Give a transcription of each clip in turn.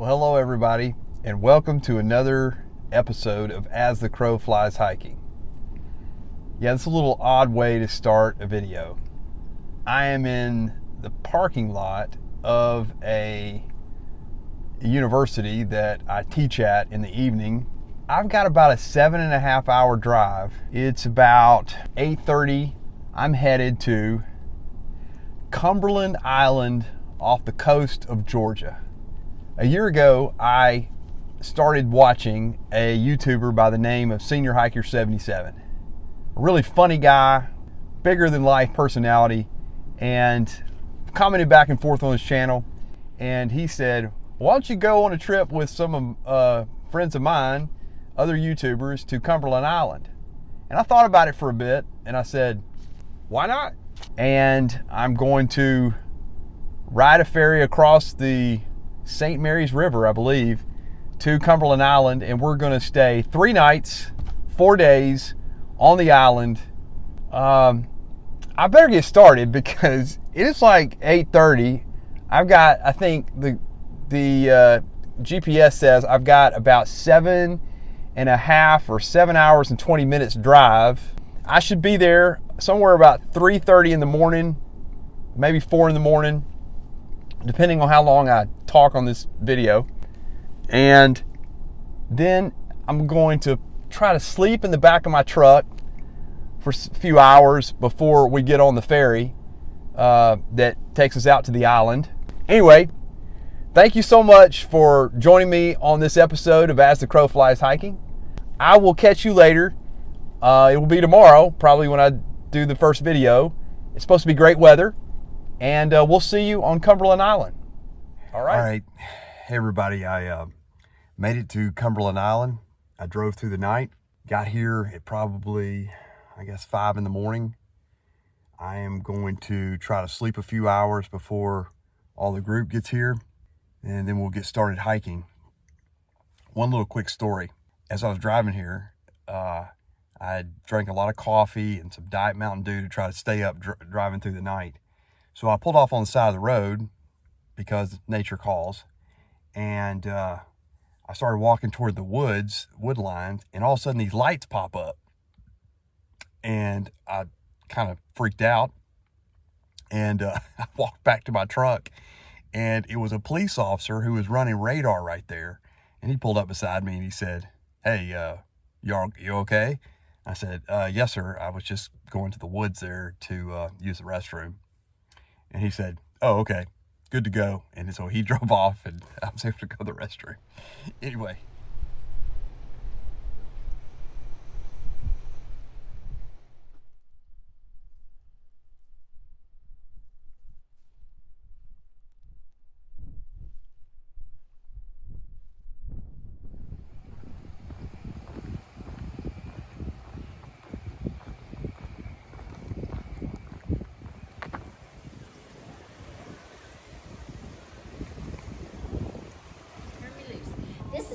Well, hello everybody, and welcome to another episode of As the Crow Flies Hiking. Yeah, it's a little odd way to start a video. I am in the parking lot of a university that I teach at in the evening. I've got about a 7.5 hour drive. It's about 8:30. I'm headed to Cumberland Island off the coast of Georgia. A year ago, I started watching a YouTuber by the name of Senior Hiker 77. A really funny guy, bigger than life personality, and commented back and forth on his channel. And he said, why don't you go on a trip with some friends of mine, other YouTubers, to Cumberland Island? And I thought about it for a bit, and I said, why not? And I'm going to ride a ferry across the St. Mary's River, I believe, to Cumberland Island, and we're going to stay 3 nights, 4 days on the island. I better get started because it is like 8:30. I've got, I think the GPS says I've got about 7.5 or 7 hours and 20 minutes drive. I should be there somewhere about 3:30 in the morning, maybe 4 in the morning, depending on how long I talk on this video. And then I'm going to try to sleep in the back of my truck for a few hours before we get on the ferry that takes us out to the island. Anyway, thank you so much for joining me on this episode of As the Crow Flies Hiking. I will catch you later. It will be tomorrow, probably when I do the first video. It's supposed to be great weather. And we'll see you on Cumberland Island. All right. Hey, everybody. I made it to Cumberland Island. I drove through the night. Got here at probably, I guess, 5 in the morning. I am going to try to sleep a few hours before all the group gets here. And then we'll get started hiking. One little quick story. As I was driving here, I drank a lot of coffee and some Diet Mountain Dew to try to stay up driving through the night. So I pulled off on the side of the road because nature calls, and I started walking toward the wood lines, and all of a sudden these lights pop up, and I kind of freaked out, and I walked back to my truck, and it was a police officer who was running radar right there, and he pulled up beside me and he said, hey, you okay? I said, yes, sir. I was just going to the woods there to use the restroom. And he said, oh, okay, good to go. And so he drove off, and I was able to go to the restroom. Anyway.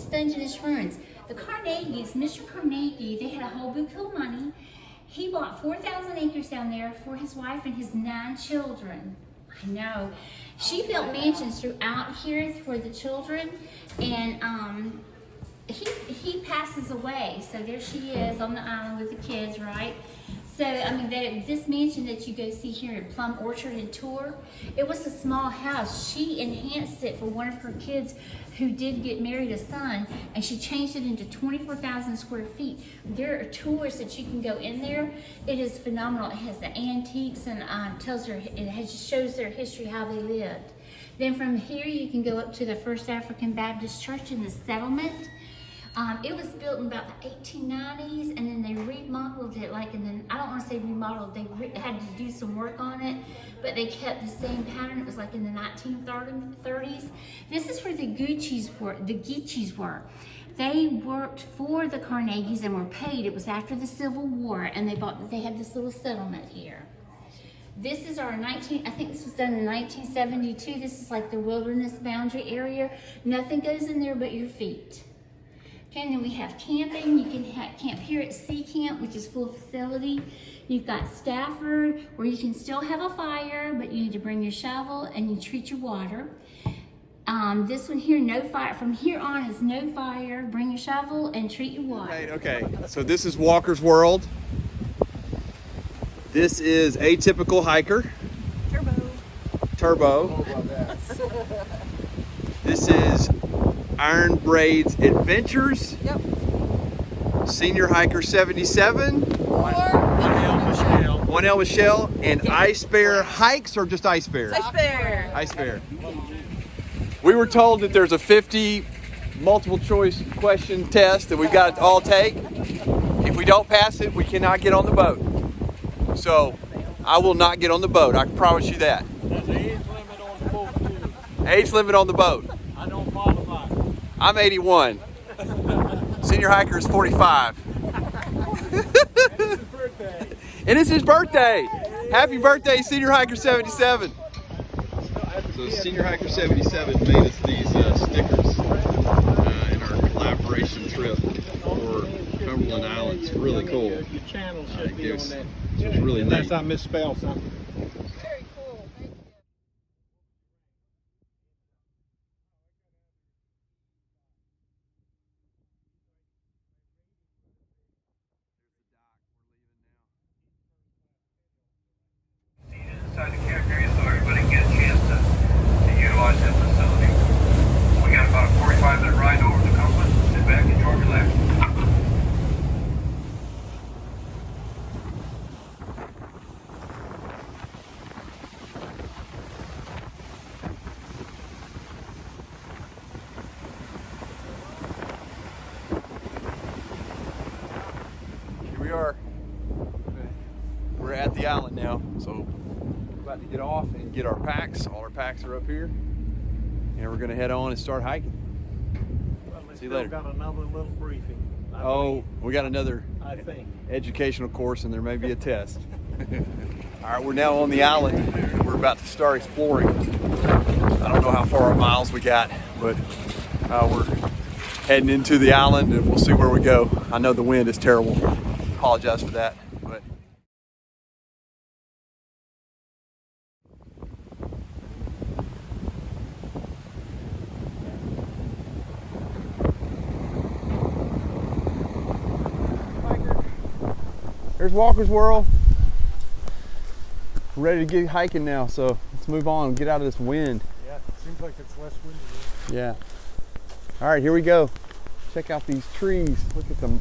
Dungeness Ruins. The Carnegies, Mr. Carnegie, they had a whole bootful of money. He bought 4,000 acres down there for his wife and his 9 children. I know. She built mansions throughout here for the children, and he passes away. So there she is on the island with the kids, right? So, I mean, this mansion that you go see here in Plum Orchard and tour, it was a small house. She enhanced it for one of her kids who did get married a son, and she changed it into 24,000 square feet. There are tours that you can go in there. It is phenomenal. It has the antiques and shows their history, how they lived. Then from here, you can go up to the First African Baptist Church in the settlement. It was built in about the 1890s, and then they remodeled it, I don't want to say remodeled, they had to do some work on it, but they kept the same pattern. It was like in the 1930s. This is where the Geechees were. They worked for the Carnegies and were paid. It was after the Civil War, and they had this little settlement here. This is our I think this was done in 1972. This is like the wilderness boundary area. Nothing goes in there but your feet. Okay, and then we have camping. You can camp here at Sea Camp, which is full facility. You've got Stafford, where you can still have a fire, but you need to bring your shovel and you treat your water. This one here, no fire. From here on is no fire. Bring your shovel and treat your water. Right, okay, so this is Walker's World. This is Atypical Hiker. Turbo. This is Iron Braid's Adventures. Yep. Senior Hiker 77. One L Michelle. And Ice Bear Hikes or just Ice Bear? Ice Bear. Ice Bear. We were told that there's a 50 multiple choice question test that we've got to all take. If we don't pass it, we cannot get on the boat. So I will not get on the boat. I can promise you that. There's an age limit on the boat too. Age limit on the boat. I don't qualify. I'm 81. Senior hiker is 45. It's his birthday. And it's his birthday. Happy birthday, Senior Hiker 77. So Senior Hiker 77 made us these stickers in our collaboration trip for Cumberland Island. It's really cool. Your channel should be on that. It's really Unless neat. I misspelled something. Very cool. Thank you. Inside the camp area so everybody can get a chance to utilize that facility. We got about a 45-minute ride over to Cumberland. Sit back, enjoy, relax. Here we are. We're at the island now, so we're about to get off and get our packs. All our packs are up here, and we're gonna head on and start hiking. Well, we See you still later. got another little briefing. Oh, we got another I think. educational course, and there may be a test. All right, we're now on the island. We're about to start exploring. I don't know how far our miles we got, but we're heading into the island, and we'll see where we go. I know the wind is terrible. Apologize for that, but. There's Walker's World. We're ready to get hiking now, so let's move on and get out of this wind. Yeah, it seems like it's less windy. Yeah. All right, here we go. Check out these trees. Look at them.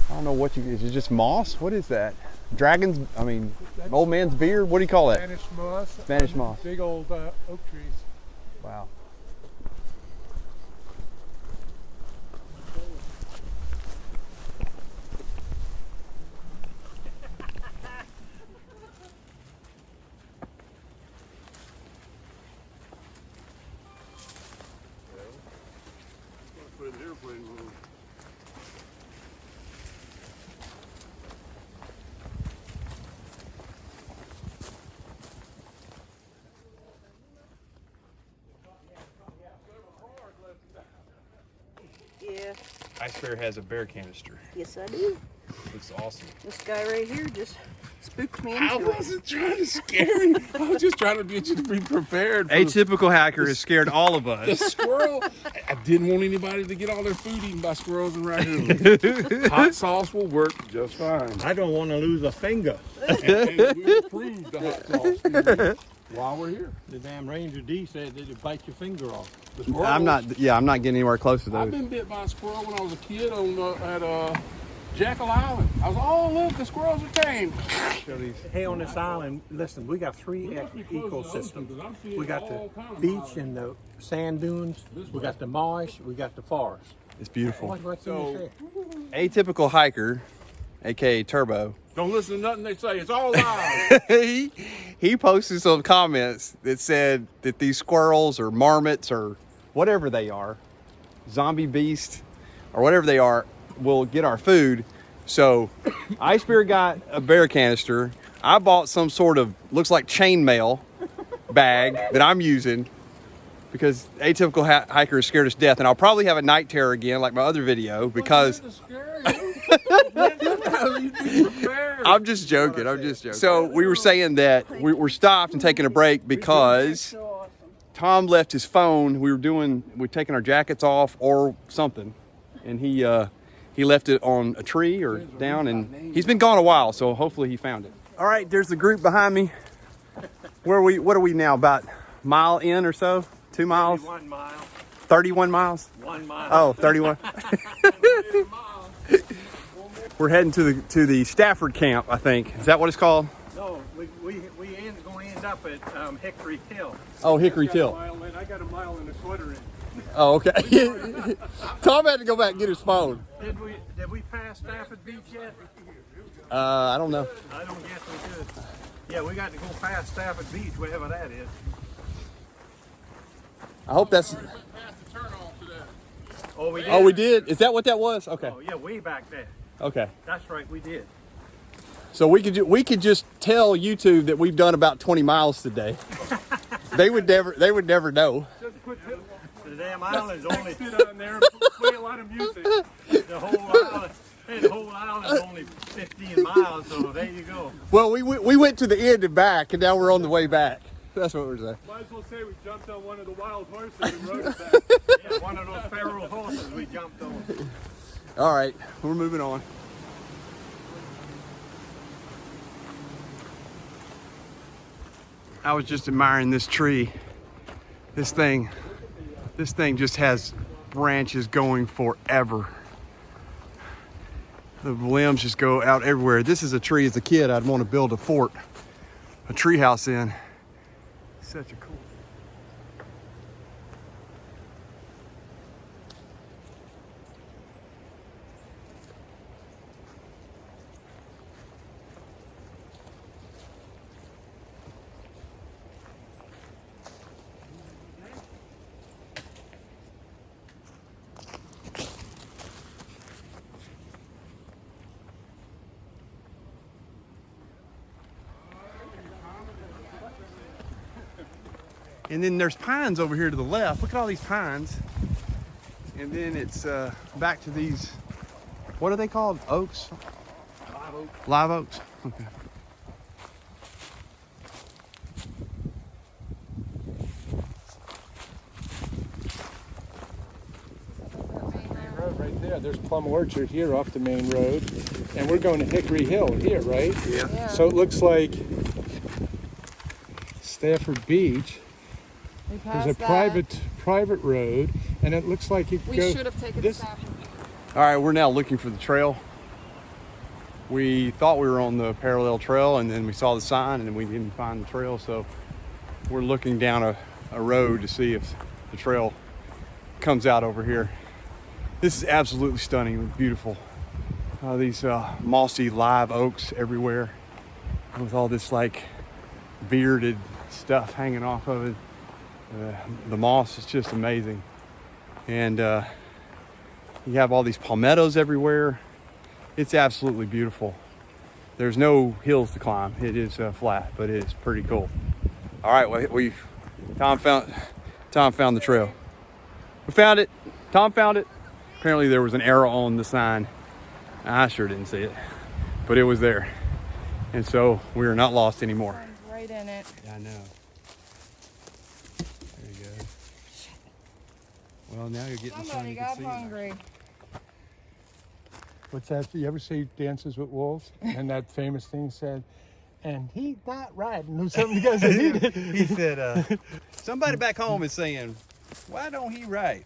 I don't know what is it just moss? What is that? Dragon's, I mean, old man's beard? What do you call it? Spanish moss. Spanish moss. Big old oak trees. Wow. Yeah, Ice Bear has a bear canister. yes I do. Looks awesome. This guy right here just spooked me I into it. wasn't trying to scare you. I was just trying to get you to be prepared. For Atypical Hiker has scared all of the us. squirrel. I didn't want anybody to get all their food eaten by squirrels in raccoons. Hot sauce will work just fine. I don't want to lose a finger. And we'll prove the hot sauce to you while we're here. The damn Ranger D said that it'd bite your finger off. The squirrel, I'm not getting anywhere close to I've those. been bit by a squirrel when I was a kid at Jekyll Island. I was, oh look, the squirrels are tame. Hey, on this island, listen, we got three ecosystems. We got the beach and the sand dunes. We got the marsh. We got the forest. It's beautiful. What can you say? Atypical Hiker, aka Turbo, Don't listen to nothing they say. It's all lies. he posted some comments that said that these squirrels or marmots or whatever they are, zombie beast or whatever they are, will get our food. So Ice Bear got a bear canister. I bought some sort of, looks like chainmail bag that I'm using because Atypical Hiker is scared us to death. And I'll probably have a night terror again like my other video because I'm just joking. So we were saying that we're stopped and taking a break because Tom left his phone. We're taking our jackets off or something, and he left it on a tree or down, and he's been gone a while, so hopefully he found it. All right, there's the group behind me. What are we now, about a mile in or so? 2 miles? 1 mile. 31 miles? 1 mile. Oh, 31. We're heading to the Stafford camp, I think. Is that what it's called? No, we going to end up at Hickory Hill. Oh, Hickory Hill. I got a mile and a quarter in. Oh, okay. Tom had to go back and get his phone. Did we pass Stafford Beach yet? I don't know. I don't guess we could. Yeah, we got to go past Stafford Beach, wherever that is. I hope that's. Oh, we did. Oh, we did. Is that what that was? Okay. Oh, yeah, way back there. Okay. That's right, we did. So we could just tell YouTube that we've done about 20 miles today. They would never know. The damn island's only sit on there and play a lot of music. The whole island is only 15 miles, so there you go. Well, we went to the end and back, and now we're on the way back. That's what we're saying. Might as well say we jumped on one of the wild horses and rode it back. Yeah, one of those feral horses we jumped on. All right, we're moving on. I was just admiring this tree. This thing just has branches going forever. The limbs just go out everywhere. This is a tree as a kid I'd want to build a fort, a tree house in. Such a cool. And then there's pines over here to the left. Look at all these pines. And then it's back to these, what are they called? Oaks? Live oak. Live oaks? Okay. Road right there. There's Plum Orchard here off the main road. And we're going to Hickory Hill here, right? Yeah. So it looks like Stafford Beach. We There's passed a private road, and it looks like it We goes. should have taken this. Stafford. All right, we're now looking for the trail. We thought we were on the parallel trail, and then we saw the sign, and we didn't find the trail. So we're looking down a road to see if the trail comes out over here. This is absolutely stunning, beautiful. These mossy live oaks everywhere, with all this like bearded stuff hanging off of it. The moss is just amazing. And you have all these palmettos everywhere. It's absolutely beautiful. There's no hills to climb. It is flat, but it is pretty cool. All right, Tom found the trail. We found it. Tom found it. Apparently there was an arrow on the sign. I sure didn't see it, but it was there. And so we are not lost anymore. Right in it. Yeah, I know. There you go. Well, now you're getting Somebody something you can got see. hungry. What's that? You ever see Dances with Wolves? And that famous thing said, and he's not riding. Or something you guys said. He said, somebody back home is saying, why don't he write?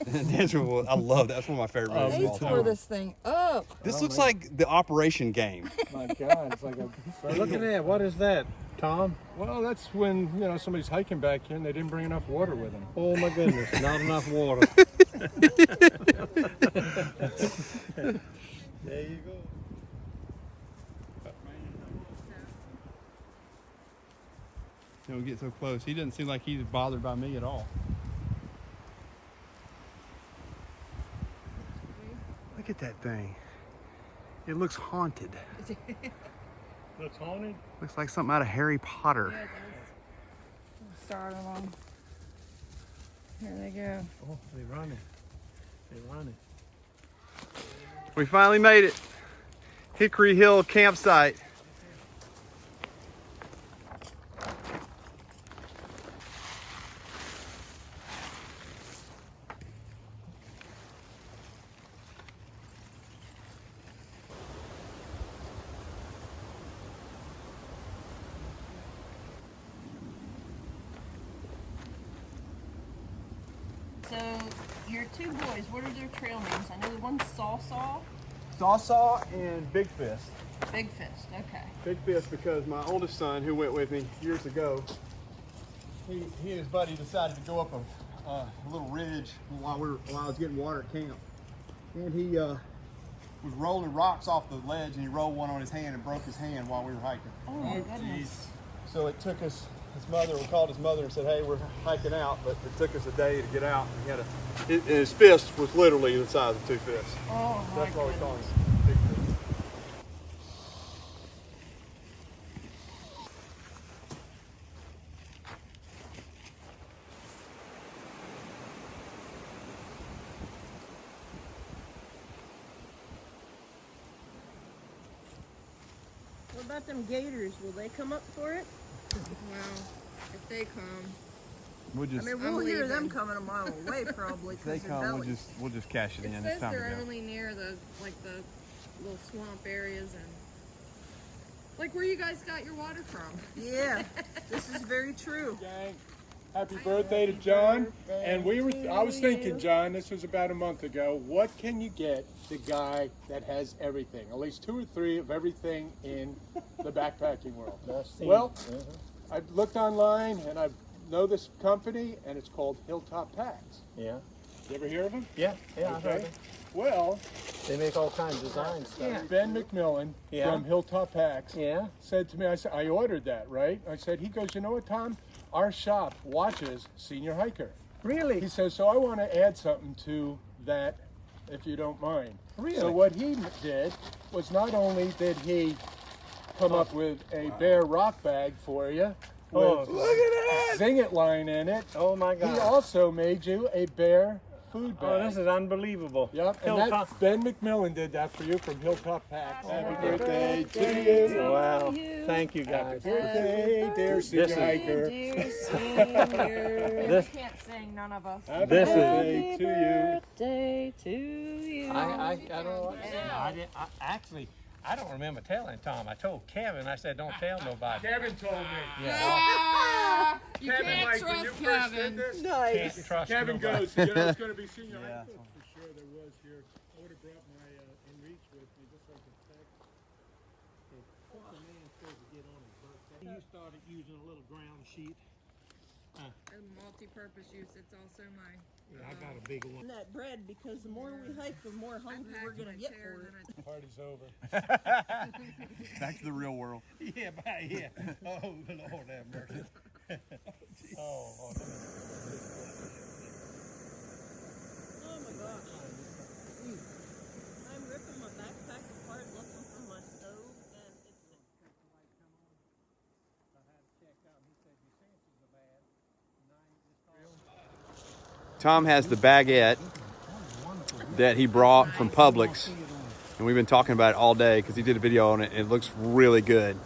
That's what I love. That's one of my favorite movies of They all tore time. this thing up. This looks like the Operation game. My God, it's like a. Look at that. What is that, Tom? Well, that's when somebody's hiking back here and they didn't bring enough water with them. Oh my goodness, not enough water. There you go. Don't get so close. He doesn't seem like he's bothered by me at all. Look at that thing. It looks haunted. Looks haunted. Looks like something out of Harry Potter. Yeah, it does. Start them on. Here they go. Oh, they're running. They're running. We finally made it. Hickory Hill Campsite. So, your two boys, what are their trail names? I know the one's Saw. Saw and Big Fist. Big Fist, okay. Big Fist because my oldest son, who went with me years ago, he and his buddy decided to go up a little ridge while I was getting water at camp, and he was rolling rocks off the ledge, and he rolled one on his hand and broke his hand while we were hiking. Oh my goodness. So it took us. We called his mother and said, "Hey, we're hiking out," but it took us a day to get out. And his fist was literally the size of two fists. Oh my That's why we call him goodness. Big Fist. What about them gators? Will they come up for it? Well, if they come, We'll just, We'll hear them coming a mile away probably. if they come, we'll just cash it in. it It's says time to they're go. only near the little swamp areas and like where you guys got your water from. Yeah, this is very true. Gang, happy birthday to John. And I was thinking, John, this was about a month ago, what can you get the guy that has everything? At least 2 or 3 of everything in the backpacking world. Well, I looked online and I know this company and it's called Hilltop Packs. Yeah. You ever hear of them? Yeah, I heard it. Well, They make all kinds of designs. Ben McMillan from Hilltop Packs Yeah. said to me, I ordered that, right? I said, he goes, you know what, Tom? Our shop watches Senior Hiker. Really? He says, so I want to add something to that, if you don't mind. Really? So what he did was not only did he come up with a bear rock bag for you, with look at that! Zing It line in it, Oh my he God. also made you a bear food bag. Oh, this is unbelievable. Yep, and Hilltop. that Ben McMillan did that for you from Hilltop Packs. Happy birthday to you. Wow. Thank you, guys. Happy birthday, dear Senior Hiker. Dear senior. This- We can't sing, none of us. Happy This is- birthday to you. Birthday to you. I don't know what to say. I don't remember telling Tom. I told Kevin, I said, don't tell nobody. Kevin told me. Ah, you Kevin, can't like, when trust you first did Kevin. this, Can't trust Kevin nobody. goes, you know, it's going to be Senior Hiker. For sure there was here. I would have brought my InReach with me just like a text. What the man supposed to get on his birthday? You started using a little ground sheet. A multi-purpose use. It's also my. I got a big one. That bread because the more we hike, the more hungry we're gonna get for it. Party's over. Back to the real world. Yeah, yeah. Oh, Lord have mercy. Oh my gosh. I'm ripping my backpack apart looking for my stove and Tom has the baguette that he brought from Publix, and we've been talking about it all day because he did a video on it, and it looks really good.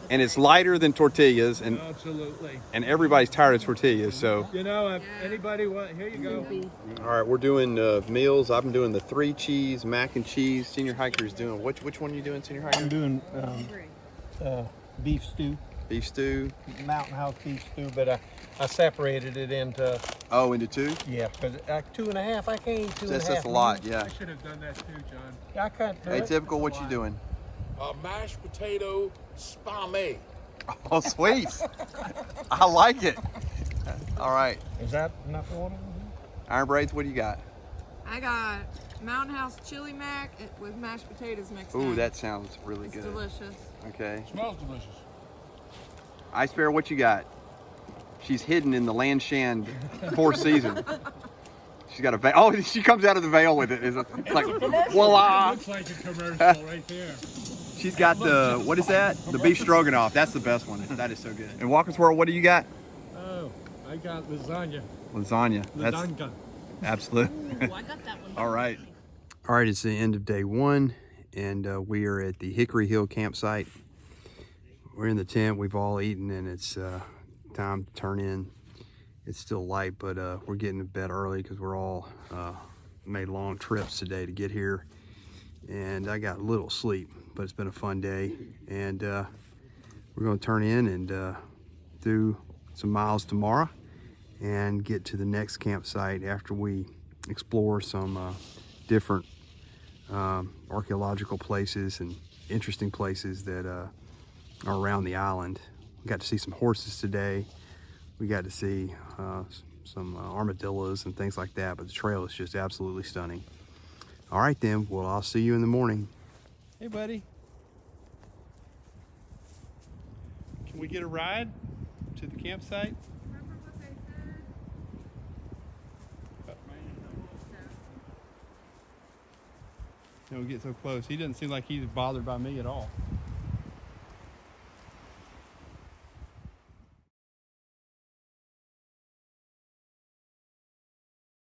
And it's lighter than tortillas, and Absolutely. everybody's tired of tortillas, so. You know, if anybody want, here you go. All right, we're doing meals. I've been doing the 3 cheese, mac and cheese. Senior Hiker is doing, which one are you doing, Senior Hiker? I'm doing beef stew, Beef stew. Mountain House beef stew, but I separated it into, Oh, into 2? yeah, because 2.5, I can't eat 2.5. That's a lot, yeah. I should have done that too, John. I can't do it. Atypical, what you doing? Mashed potato spammy. Oh, sweet. I like it. All right. Is that enough water? Iron Braids, what do you got? I got Mountain House chili mac with mashed potatoes mixed in. Ooh, that sounds really It's good. delicious. Okay. Smells delicious. Ice Bear, what you got? She's hidden in the Landshand Four Seasons. She's got a veil. Oh, she comes out of the veil with it. It's like, voila. Looks like a commercial right there. She's got the, what is that? The beef stroganoff. That's the best one. That is so good. And Walker's World, what do you got? Oh, I got lasagna. Lasagna. That's Lasagna. absolute. Ooh, I got that one. All right. All right, it's the end of day 1, and we are at the Hickory Hill Campsite. We're in the tent. We've all eaten, and it's time to turn in. It's still light, but we're getting to bed early because we're all made long trips today to get here. And I got a little sleep, but it's been a fun day. And we're going to turn in and do some miles tomorrow. and get to the next campsite after we explore some different archaeological places and interesting places that are around the island. We got to see some horses today. We got to see some armadillos and things like that, but the trail is just absolutely stunning. All right then, well, I'll see you in the morning. Hey buddy. Can we get a ride to the campsite? Remember what they said? No, we get so close. He doesn't seem like he's bothered by me at all.